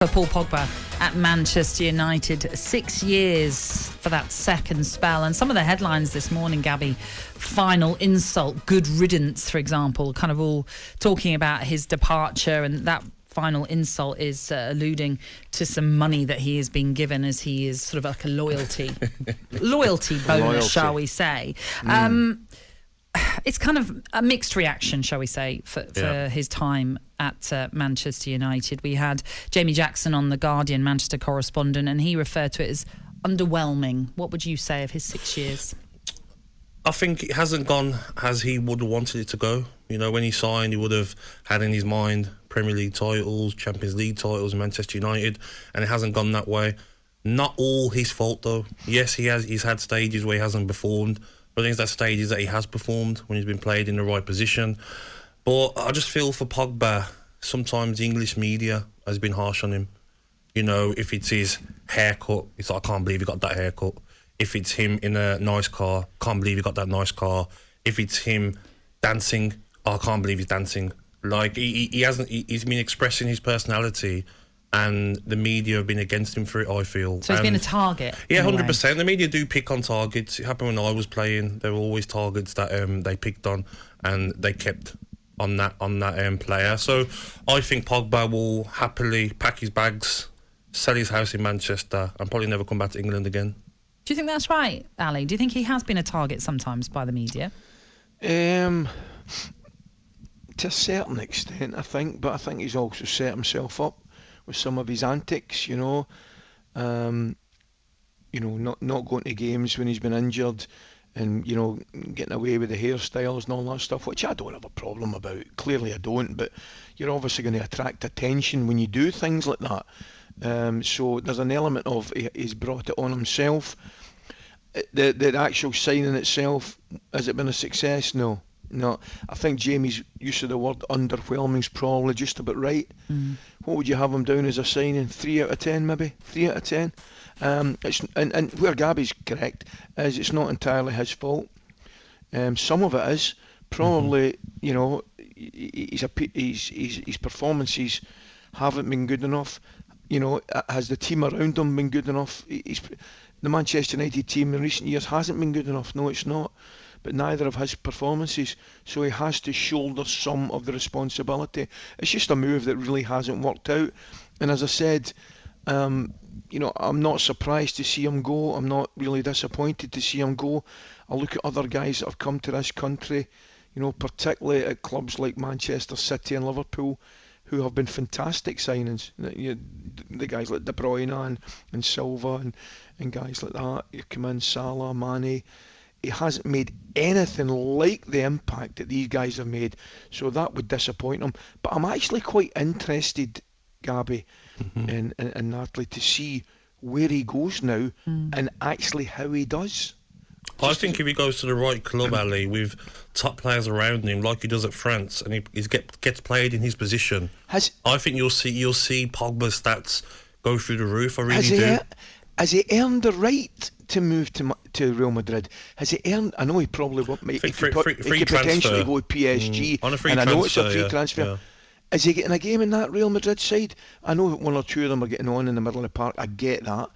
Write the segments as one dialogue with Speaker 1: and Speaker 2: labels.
Speaker 1: For Paul Pobga at Manchester United, 6 years for that second spell. And some of the headlines this morning, Gabby, final insult, good riddance, for example, kind of all talking about his departure, and that final insult is alluding to some money that he has been given as he is sort of like a loyalty bonus, shall we say. It's kind of a mixed reaction, shall we say, for his time at Manchester United. We had Jamie Jackson on The Guardian, Manchester correspondent, and he referred to it as underwhelming. What would you say of his 6 years?
Speaker 2: I think it hasn't gone as he would have wanted it to go. You know, when he signed, he would have had in his mind Premier League titles, Champions League titles, Manchester United, and it hasn't gone that way. Not all his fault, though. Yes, he's had stages where he hasn't performed, but I think it's that stages that he has performed when he's been played in the right position. But I just feel for Pogba, sometimes the English media has been harsh on him. You know, if it's his haircut, it's like, I can't believe he got that haircut. If it's him in a nice car, can't believe he got that nice car. If it's him dancing, I can't believe he's dancing. Like, he's been expressing his personality, and the media have been against him for it, I feel.
Speaker 1: So he's been a target.
Speaker 2: Yeah, 100%. The media do pick on targets. It happened when I was playing. There were always targets that they picked on, and they kept on that player. So I think Pogba will happily pack his bags, sell his house in Manchester, and probably never come back to England again.
Speaker 1: Do you think that's right, Ali? Do you think he has been a target sometimes by the media?
Speaker 3: To a certain extent, I think, but I think he's also set himself up with some of his antics, not going to games when he's been injured, and getting away with the hairstyles and all that stuff, which I don't have a problem about. Clearly I don't, but you're obviously going to attract attention when you do things like that. So there's an element of he's brought it on himself. The actual signing itself, has it been a success? No. I think Jamie's use of the word underwhelming is probably just about right. What would you have him down as a signing? 3 out of 10 maybe? 3 out of 10? And where Gabby's correct is it's not entirely his fault. Some of it is probably, his performances haven't been good enough. Has the team around him been good enough? The Manchester United team in recent years hasn't been good enough. No, it's not. But neither of his performances. So he has to shoulder some of the responsibility. It's just a move that really hasn't worked out. And as I said, I'm not surprised to see him go. I'm not really disappointed to see him go. I look at other guys that have come to this country, particularly at clubs like Manchester City and Liverpool, who have been fantastic signings. The guys like De Bruyne and Silva and guys like that. You come in, Salah, Mane. He hasn't made anything like the impact that these guys have made. So that would disappoint him. But I'm actually quite interested, Gabby and Natalie, to see where he goes now and actually how he does.
Speaker 2: I think if he goes to the right club, Ali, with top players around him, like he does at France, and he gets played in his position, I think you'll see Pogba's stats go through the roof. I really do.
Speaker 3: Has he earned the right to move to Real Madrid? Has he earned? I know he probably won't. He could potentially go to PSG,
Speaker 2: on a free
Speaker 3: and
Speaker 2: transfer,
Speaker 3: I know it's a free transfer.
Speaker 2: Yeah.
Speaker 3: Is he getting a game in that Real Madrid side? I know one or two of them are getting on in the middle of the park. I get that,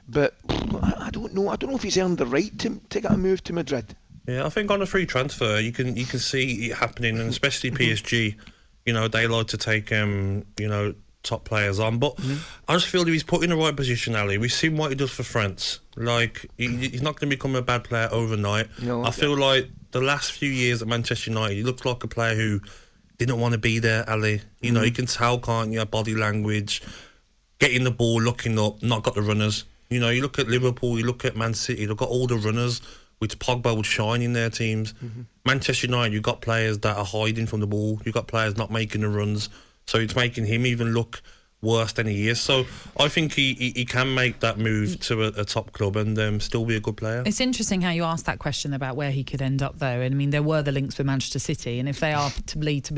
Speaker 3: but I don't know. I don't know if he's earned the right to get a move to Madrid.
Speaker 2: Yeah, I think on a free transfer, you can see it happening, and especially PSG. They like to take top players on, but I just feel that he's put in the right position, Ali. We've seen what he does for France. Like, he's not going to become a bad player overnight. I feel like the last few years at Manchester United, he looks like a player who didn't want to be there, Ali. You can tell, can't you? Body language, getting the ball, looking up, not got the runners. You look at Liverpool, you look at Man City, they've got all the runners, which Pogba would shine in their teams. Manchester United, you've got players that are hiding from the ball. You've got players not making the runs. So it's making him even look worse than he is. So I think he can make that move to a top club and still be a good player.
Speaker 1: It's interesting how you asked that question about where he could end up, though. And I mean, there were the links with Manchester City, and if they are believed to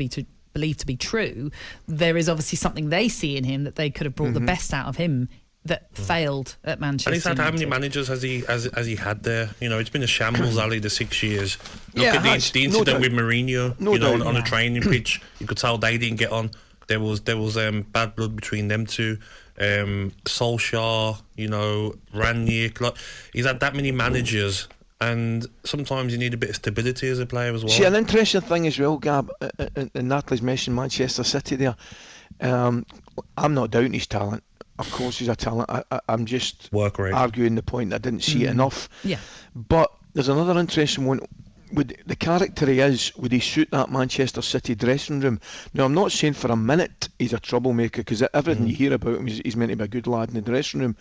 Speaker 1: be true, there is obviously something they see in him that they could have brought the best out of him that failed at Manchester.
Speaker 2: And he's had
Speaker 1: United.
Speaker 2: how many managers has he had there? It's been a shambles, Ali, the 6 years. Look at the incident with Mourinho. On a training pitch, you could tell they didn't get on. There was bad blood between them two. Solskjaer, Ranić. Like, he's had that many managers, and sometimes you need a bit of stability as a player as well.
Speaker 3: See, an interesting thing as well, Gab, and Natalie's mentioned Manchester City there. I'm not doubting his talent. Of course he's a talent. I'm just arguing the point that I didn't see it enough.
Speaker 1: Yeah.
Speaker 3: But there's another interesting one. With the character he is, would he suit that Manchester City dressing room? Now, I'm not saying for a minute he's a troublemaker, because everything you hear about him, he's meant to be a good lad in the dressing room.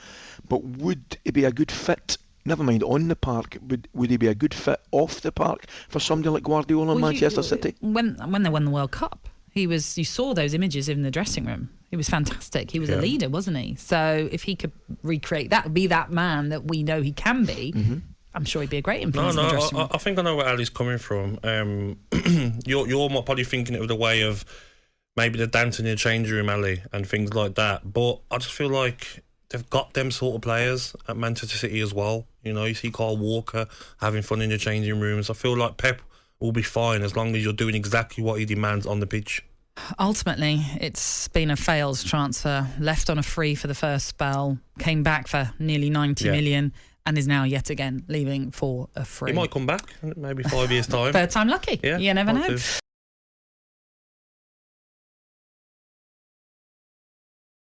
Speaker 3: But would he be a good fit? Never mind on the park. Would he be a good fit off the park for somebody like Guardiola in Manchester City?
Speaker 1: When they won the World Cup, you saw those images in the dressing room. He was fantastic. He was a leader, wasn't he? So if he could recreate that, be that man that we know he can be, I'm sure he'd be a great influence in the dressing room.
Speaker 2: I think I know where Ali's coming from. You're probably thinking it with the way of maybe the dancing in the change room, Ali, and things like that. But I just feel like they've got them sort of players at Manchester City as well. You see Kyle Walker having fun in the changing rooms. I feel like Pep will be fine as long as you're doing exactly what he demands on the pitch.
Speaker 1: Ultimately, it's been a failed transfer. Left on a free for the first spell, came back for nearly 90 million, and is now yet again leaving for a free.
Speaker 2: He might come back, maybe 5 years' time.
Speaker 1: Third time lucky. Yeah, you never know.